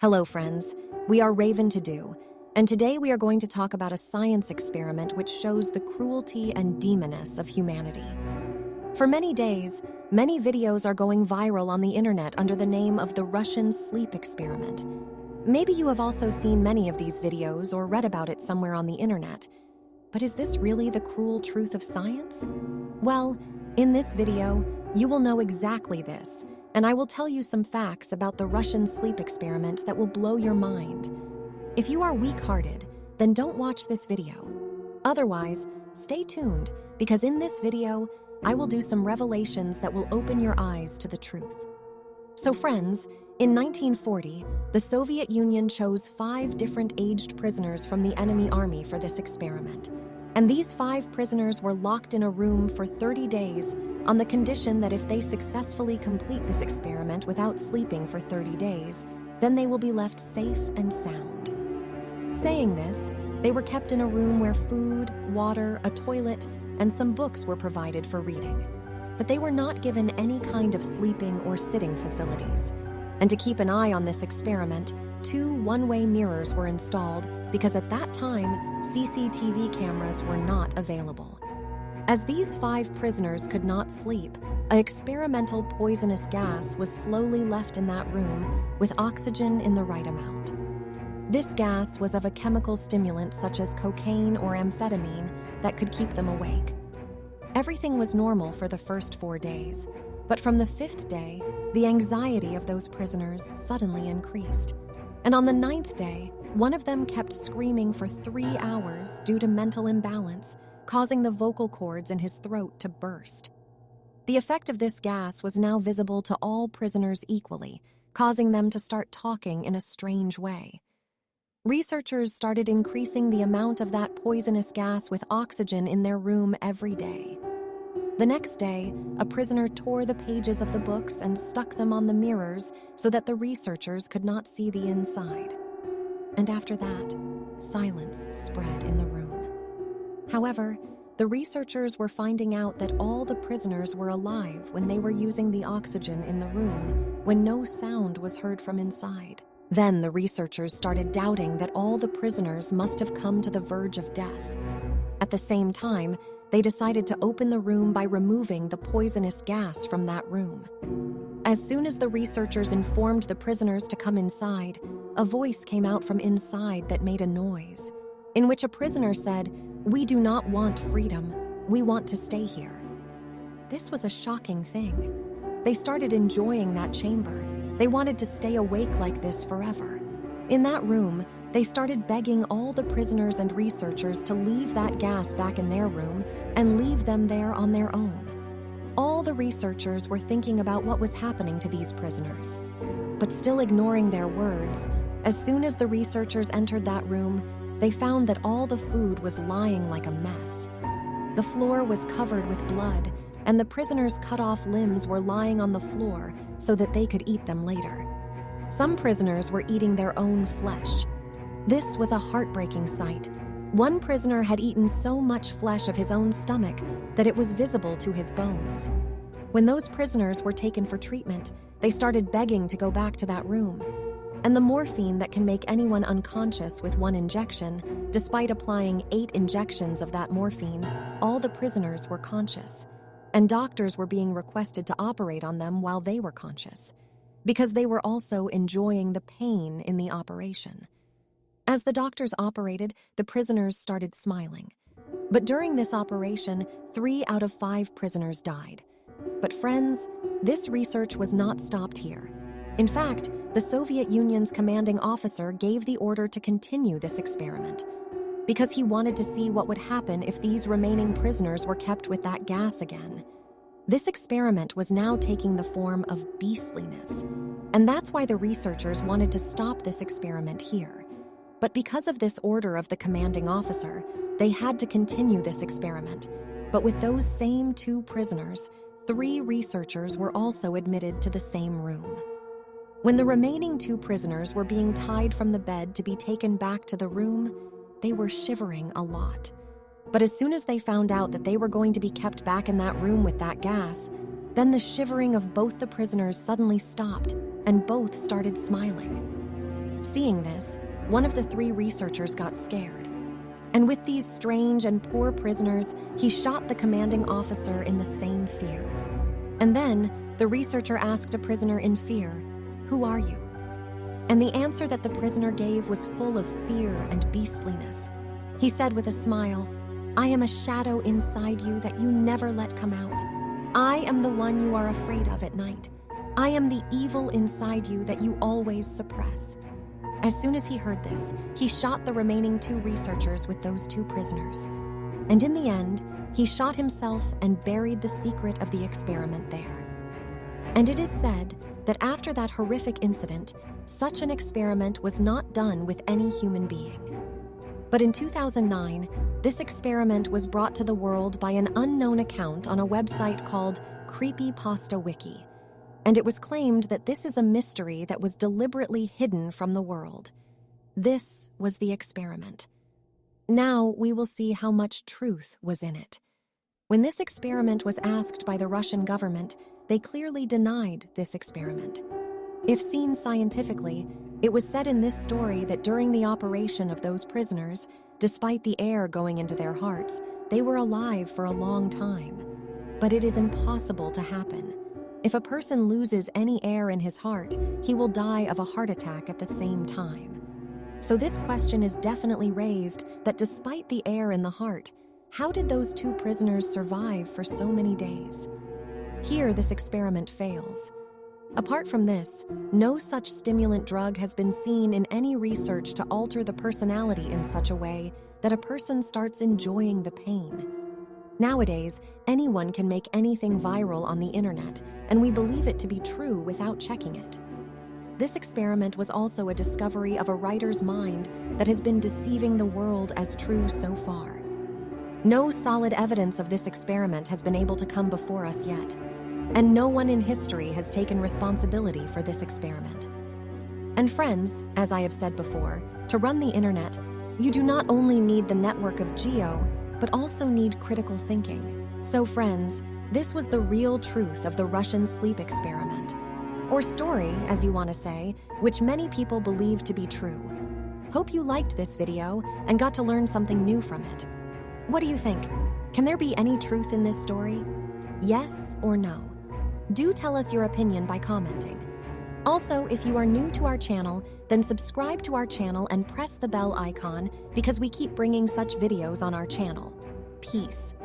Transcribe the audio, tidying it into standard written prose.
Hello, friends. We are Raven to Do, and today we are going to talk about a science experiment which shows the cruelty and demoness of humanity. For many days, many videos are going viral on the internet under the name of the Russian sleep experiment. Maybe you have also seen many of these videos or read about it somewhere on the internet. But is this really the cruel truth of science? Well, in this video, you will know exactly this, and I will tell you some facts about the Russian sleep experiment that will blow your mind. If you are weak-hearted, then don't watch this video. Otherwise, stay tuned, because in this video, I will do some revelations that will open your eyes to the truth. So friends, in 1940, the Soviet Union chose 5 different aged prisoners from the enemy army for this experiment. And these 5 prisoners were locked in a room for 30 days on the condition that if they successfully complete this experiment without sleeping for 30 days, then they will be left safe and sound. Saying this, they were kept in a room where food, water, a toilet, and some books were provided for reading. But they were not given any kind of sleeping or sitting facilities. And to keep an eye on this experiment, 2 one-way mirrors were installed because at that time, CCTV cameras were not available. As these 5 prisoners could not sleep, an experimental poisonous gas was slowly left in that room with oxygen in the right amount. This gas was of a chemical stimulant such as cocaine or amphetamine that could keep them awake. Everything was normal for the first 4 days, but from the 5th day, the anxiety of those prisoners suddenly increased. And on the 9th day, one of them kept screaming for 3 hours due to mental imbalance, causing the vocal cords in his throat to burst. The effect of this gas was now visible to all prisoners equally, causing them to start talking in a strange way. Researchers started increasing the amount of that poisonous gas with oxygen in their room every day. The next day, a prisoner tore the pages of the books and stuck them on the mirrors so that the researchers could not see the inside. And after that, silence spread in the room. However, the researchers were finding out that all the prisoners were alive when they were using the oxygen in the room, when no sound was heard from inside. Then the researchers started doubting that all the prisoners must have come to the verge of death. At the same time, they decided to open the room by removing the poisonous gas from that room. As soon as the researchers informed the prisoners to come inside, a voice came out from inside that made a noise, in which a prisoner said, "We do not want freedom. We want to stay here." This was a shocking thing. They started enjoying that chamber. They wanted to stay awake like this forever. In that room, they started begging all the prisoners and researchers to leave that gas back in their room and leave them there on their own. All the researchers were thinking about what was happening to these prisoners. But still ignoring their words, as soon as the researchers entered that room, they found that all the food was lying like a mess. The floor was covered with blood, and the prisoners' cut-off limbs were lying on the floor so that they could eat them later. Some prisoners were eating their own flesh. This was a heartbreaking sight. One prisoner had eaten so much flesh of his own stomach that it was visible to his bones. When those prisoners were taken for treatment, they started begging to go back to that room. And the morphine that can make anyone unconscious with 1 injection, despite applying 8 injections of that morphine, all the prisoners were conscious. And doctors were being requested to operate on them while they were conscious, because they were also enjoying the pain in the operation. As the doctors operated, the prisoners started smiling. But during this operation, 3 out of 5 prisoners died. But friends, this research was not stopped here. In fact, the Soviet Union's commanding officer gave the order to continue this experiment, because he wanted to see what would happen if these remaining prisoners were kept with that gas again. This experiment was now taking the form of beastliness, and that's why the researchers wanted to stop this experiment here. But because of this order of the commanding officer, they had to continue this experiment. But with those same 2 prisoners, 3 researchers were also admitted to the same room. When the remaining 2 prisoners were being tied from the bed to be taken back to the room, they were shivering a lot. But as soon as they found out that they were going to be kept back in that room with that gas, then the shivering of both the prisoners suddenly stopped, and both started smiling. Seeing this, one of the three researchers got scared. And with these strange and poor prisoners, he shot the commanding officer in the same fear. And then, the researcher asked a prisoner in fear, "Who are you?" And the answer that the prisoner gave was full of fear and beastliness. He said with a smile, "I am a shadow inside you that you never let come out. I am the one you are afraid of at night. I am the evil inside you that you always suppress." As soon as he heard this, he shot the remaining two researchers with those two prisoners. And in the end, he shot himself and buried the secret of the experiment there. And it is said that after that horrific incident, such an experiment was not done with any human being. But in 2009, this experiment was brought to the world by an unknown account on a website called Creepypasta Wiki. And it was claimed that this is a mystery that was deliberately hidden from the world. This was the experiment. Now we will see how much truth was in it. When this experiment was asked by the Russian government, they clearly denied this experiment. If seen scientifically, it was said in this story that during the operation of those prisoners, despite the air going into their hearts, they were alive for a long time. But it is impossible to happen. If a person loses any air in his heart, he will die of a heart attack at the same time. So this question is definitely raised that despite the air in the heart, how did those two prisoners survive for so many days? Here, this experiment fails. Apart from this, no such stimulant drug has been seen in any research to alter the personality in such a way that a person starts enjoying the pain. Nowadays, anyone can make anything viral on the internet, and we believe it to be true without checking it. This experiment was also a discovery of a writer's mind that has been deceiving the world as true so far. No solid evidence of this experiment has been able to come before us yet, and no one in history has taken responsibility for this experiment. And friends, as I have said before, to run the internet, you do not only need the network of Geo, but also need critical thinking. So friends, this was the real truth of the Russian sleep experiment, or story, as you want to say, which many people believe to be true. Hope you liked this video and got to learn something new from it. What do you think? Can there be any truth in this story? Yes or no? Do tell us your opinion by commenting. Also, if you are new to our channel, then subscribe to our channel and press the bell icon because we keep bringing such videos on our channel. Peace.